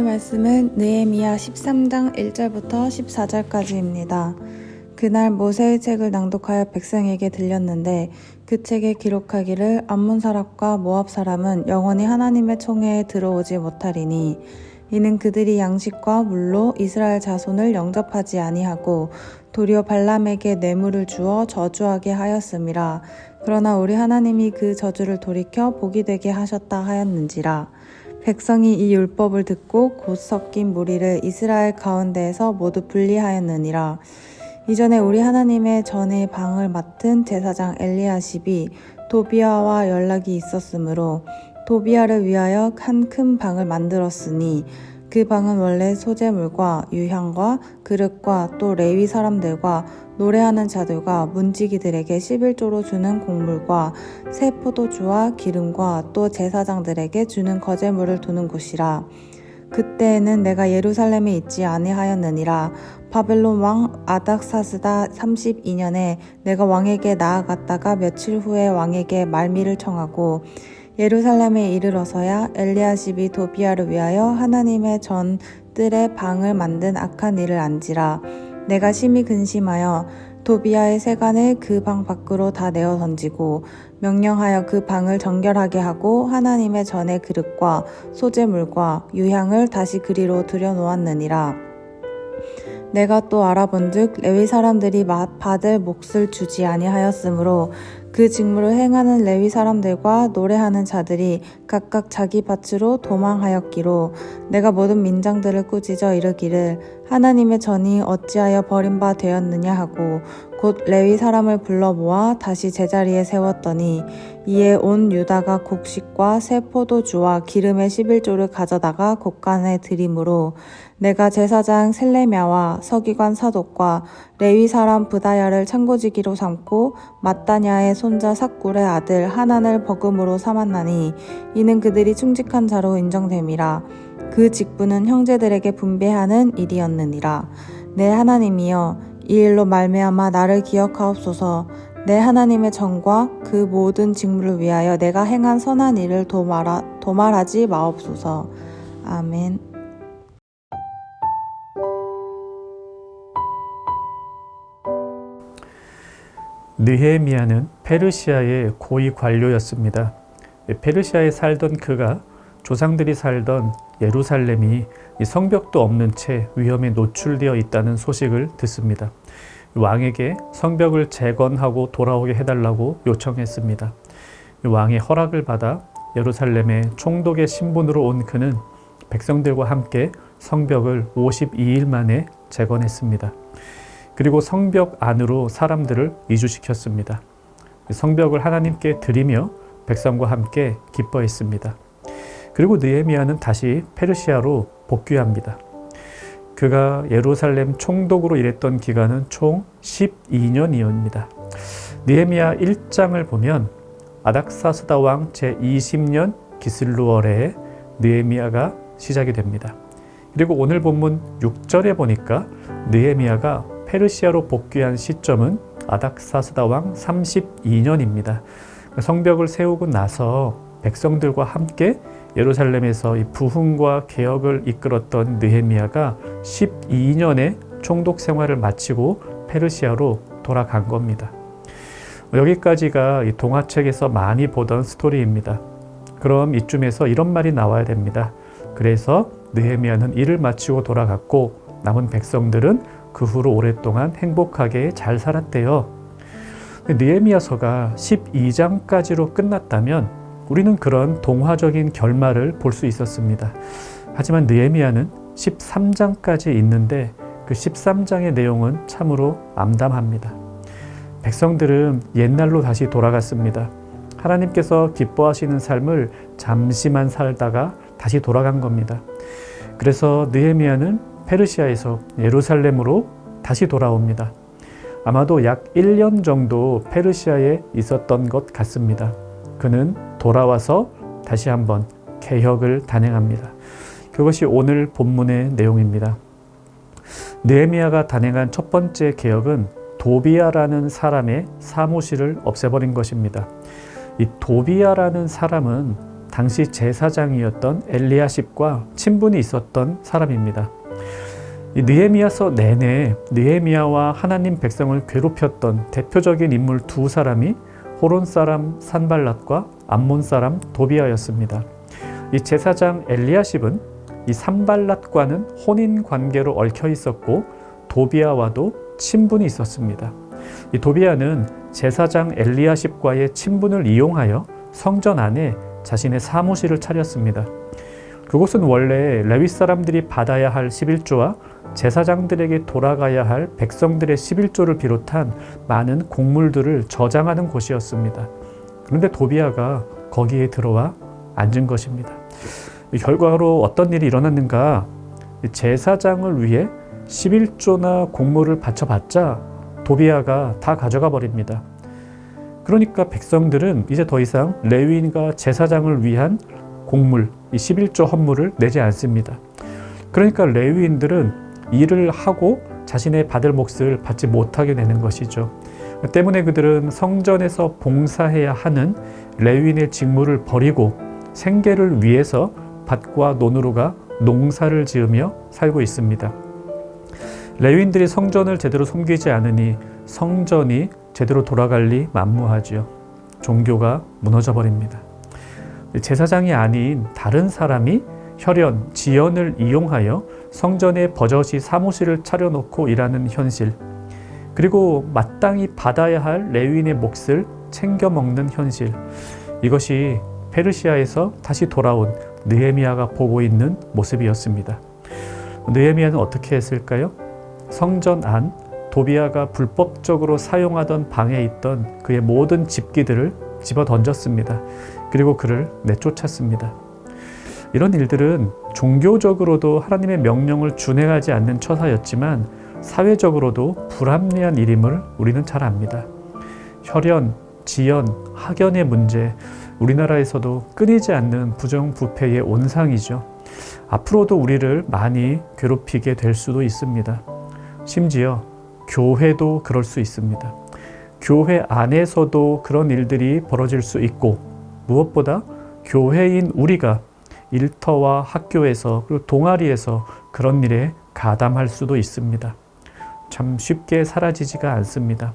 오늘 말씀은 느헤미야 13장 1절부터 14절까지입니다. 그날 모세의 책을 낭독하여 백성에게 들렸는데 그 책에 기록하기를 암몬 사람과 모압 사람은 영원히 하나님의 총회에 들어오지 못하리니 이는 그들이 양식과 물로 이스라엘 자손을 영접하지 아니하고 도리어 발람에게 뇌물을 주어 저주하게 하였음이라. 그러나 우리 하나님이 그 저주를 돌이켜 복이 되게 하셨다 하였는지라. 백성이 이 율법을 듣고 곧 섞인 무리를 이스라엘 가운데에서 모두 분리하였느니라. 이전에 우리 하나님의 전의 방을 맡은 제사장 엘리야십이 도비아와 연락이 있었으므로 도비아를 위하여 한 큰 방을 만들었으니 그 방은 원래 소재물과 유향과 그릇과 또 레위 사람들과 노래하는 자들과 문지기들에게 11조로 주는 곡물과 새 포도주와 기름과 또 제사장들에게 주는 거제물을 두는 곳이라. 그때에는 내가 예루살렘에 있지 아니하였느니라. 바벨론 왕 아닥사스다 32년에 내가 왕에게 나아갔다가 며칠 후에 왕에게 말미를 청하고 예루살렘에 이르러서야 엘리야십이 도비아를 위하여 하나님의 전 뜰에 방을 만든 악한 일을 안지라. 내가 심히 근심하여 도비아의 세간을 그 방 밖으로 다 내어 던지고 명령하여 그 방을 정결하게 하고 하나님의 전의 그릇과 소재물과 유향을 다시 그리로 들여놓았느니라. 내가 또 알아본즉 레위 사람들이 받을 몫을 주지 아니하였으므로 그 직무를 행하는 레위 사람들과 노래하는 자들이 각각 자기 밭으로 도망하였기로 내가 모든 민장들을 꾸짖어 이르기를 하나님의 전이 어찌하여 버림바 되었느냐 하고 곧 레위 사람을 불러 모아 다시 제자리에 세웠더니 이에 온 유다가 곡식과 새 포도주와 기름의 11조를 가져다가 곳간에 드림으로 내가 제사장 셀레미야와 서기관 사독과 레위 사람 브다야를 창고지기로 삼고 mat단야의 손자 삭굴의 아들 하난을 버금으로 삼았나니 이는 그들이 충직한 자로 인정됨이라. 그 직분은 형제들에게 분배하는 일이었느니라. 내 하나님이여 이 일로 말미암아 나를 기억하옵소서. 내 하나님의 전과 그 모든 직무를 위하여 내가 행한 선한 일을 도말하지 마옵소서. 아멘. 느헤미야는 페르시아의 고위 관료였습니다. 페르시아에 살던 그가 조상들이 살던 예루살렘이 성벽도 없는 채 위험에 노출되어 있다는 소식을 듣습니다. 왕에게 성벽을 재건하고 돌아오게 해달라고 요청했습니다. 왕의 허락을 받아 예루살렘에 총독의 신분으로 온 그는 백성들과 함께 성벽을 52일 만에 재건했습니다. 그리고 성벽 안으로 사람들을 이주시켰습니다. 성벽을 하나님께 드리며 백성과 함께 기뻐했습니다. 그리고 느헤미야는 다시 페르시아로 복귀합니다. 그가 예루살렘 총독으로 일했던 기간은 총 12년이었습니다. 느헤미야 1장을 보면 아닥사스다 왕 제20년 기슬루월에 느헤미야가 시작이 됩니다. 그리고 오늘 본문 6절에 보니까 느헤미야가 페르시아로 복귀한 시점은 아닥사스다 왕 32년입니다. 성벽을 세우고 나서 백성들과 함께 예루살렘에서 이 부흥과 개혁을 이끌었던 느헤미야가 12년의 총독 생활을 마치고 페르시아로 돌아간 겁니다. 여기까지가 이 동화책에서 많이 보던 스토리입니다. 그럼 이쯤에서 이런 말이 나와야 됩니다. 그래서 느헤미야는 일을 마치고 돌아갔고 남은 백성들은 그 후로 오랫동안 행복하게 잘 살았대요. 느헤미야서가 12장까지로 끝났다면 우리는 그런 동화적인 결말을 볼 수 있었습니다. 하지만 느헤미야는 13장까지 있는데 그 13장의 내용은 참으로 암담합니다. 백성들은 옛날로 다시 돌아갔습니다. 하나님께서 기뻐하시는 삶을 잠시만 살다가 다시 돌아간 겁니다. 그래서 느헤미야는 페르시아에서 예루살렘으로 다시 돌아옵니다. 아마도 약 1년 정도 페르시아에 있었던 것 같습니다. 그는 돌아와서 다시 한번 개혁을 단행합니다. 그것이 오늘 본문의 내용입니다. 느헤미야가 단행한 첫 번째 개혁은 도비아라는 사람의 사무실을 없애버린 것입니다. 이 도비아라는 사람은 당시 제사장이었던 엘리야십과 친분이 있었던 사람입니다. 이 느헤미야서 내내 느헤미야와 하나님 백성을 괴롭혔던 대표적인 인물 두 사람이 호론 사람 산발랏과 암몬 사람 도비아였습니다. 이 제사장 엘리야십은 이 산발랏과는 혼인 관계로 얽혀 있었고 도비아와도 친분이 있었습니다. 이 도비아는 제사장 엘리야십과의 친분을 이용하여 성전 안에 자신의 사무실을 차렸습니다. 그곳은 원래 레위 사람들이 받아야 할 11조와 제사장들에게 돌아가야 할 백성들의 11조를 비롯한 많은 곡물들을 저장하는 곳이었습니다. 그런데 도비아가 거기에 들어와 앉은 것입니다. 결과로 어떤 일이 일어났는가? 제사장을 위해 11조나 곡물을 바쳐봤자 도비아가 다 가져가 버립니다. 그러니까 백성들은 이제 더 이상 레위인과 제사장을 위한 곡물, 이 11조 헌물을 내지 않습니다. 그러니까 레위인들은 일을 하고 자신의 받을 몫을 받지 못하게 되는 것이죠. 때문에 그들은 성전에서 봉사해야 하는 레위인의 직무를 버리고 생계를 위해서 밭과 논으로가 농사를 지으며 살고 있습니다. 레위인들이 성전을 제대로 섬기지 않으니 성전이 제대로 돌아갈 리 만무하지요. 종교가 무너져 버립니다. 제사장이 아닌 다른 사람이 혈연, 지연을 이용하여 성전에 버젓이 사무실을 차려놓고 일하는 현실, 그리고 마땅히 받아야 할 레위인의 몫을 챙겨 먹는 현실, 이것이 페르시아에서 다시 돌아온 느헤미야가 보고 있는 모습이었습니다. 느헤미야는 어떻게 했을까요? 성전 안 도비아가 불법적으로 사용하던 방에 있던 그의 모든 집기들을 집어 던졌습니다. 그리고 그를 내쫓았습니다. 이런 일들은 종교적으로도 하나님의 명령을 준행하지 않는 처사였지만 사회적으로도 불합리한 일임을 우리는 잘 압니다. 혈연, 지연, 학연의 문제, 우리나라에서도 끊이지 않는 부정부패의 온상이죠. 앞으로도 우리를 많이 괴롭히게 될 수도 있습니다. 심지어 교회도 그럴 수 있습니다. 교회 안에서도 그런 일들이 벌어질 수 있고, 무엇보다 교회인 우리가 일터와 학교에서 그리고 동아리에서 그런 일에 가담할 수도 있습니다. 참 쉽게 사라지지가 않습니다.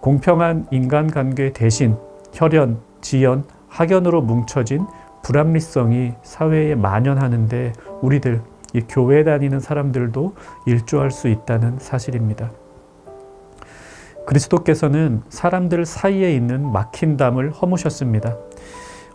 공평한 인간관계 대신 혈연, 지연, 학연으로 뭉쳐진 불합리성이 사회에 만연하는데 우리들, 이 교회 다니는 사람들도 일조할 수 있다는 사실입니다. 그리스도께서는 사람들 사이에 있는 막힌 담을 허무셨습니다.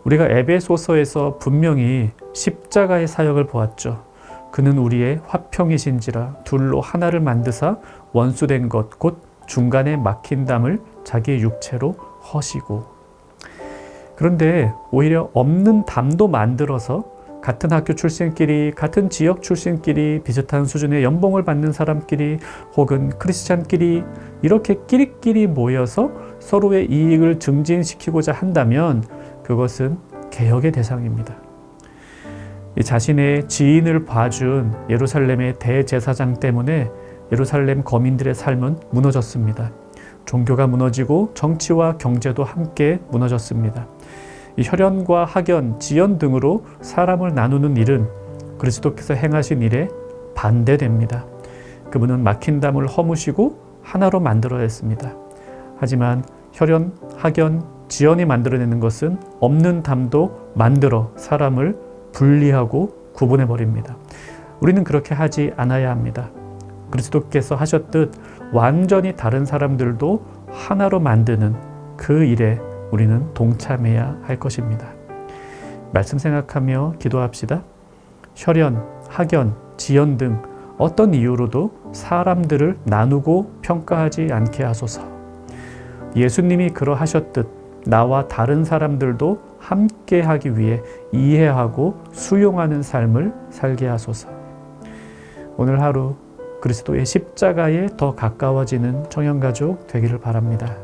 우리가 에베소서에서 분명히 십자가의 사역을 보았죠. 그는 우리의 화평이신지라 둘로 하나를 만드사 원수된 것 곧 중간에 막힌 담을 자기의 육체로 허시고. 그런데 오히려 없는 담도 만들어서 같은 학교 출신끼리, 같은 지역 출신끼리, 비슷한 수준의 연봉을 받는 사람끼리 혹은 크리스찬끼리 이렇게 끼리끼리 모여서 서로의 이익을 증진시키고자 한다면 그것은 개혁의 대상입니다. 자신의 지인을 봐준 예루살렘의 대제사장 때문에 예루살렘 거민들의 삶은 무너졌습니다. 종교가 무너지고 정치와 경제도 함께 무너졌습니다. 이 혈연과 학연, 지연 등으로 사람을 나누는 일은 그리스도께서 행하신 일에 반대됩니다. 그분은 막힌 담을 허무시고 하나로 만들어냈습니다. 하지만 혈연, 학연, 지연이 만들어내는 것은 없는 담도 만들어 사람을 분리하고 구분해버립니다. 우리는 그렇게 하지 않아야 합니다. 그리스도께서 하셨듯 완전히 다른 사람들도 하나로 만드는 그 일에 우리는 동참해야 할 것입니다. 말씀 생각하며 기도합시다. 혈연, 학연, 지연 등 어떤 이유로도 사람들을 나누고 평가하지 않게 하소서. 예수님이 그러하셨듯 나와 다른 사람들도 함께 하기 위해 이해하고 수용하는 삶을 살게 하소서. 오늘 하루 그리스도의 십자가에 더 가까워지는 청년가족 되기를 바랍니다.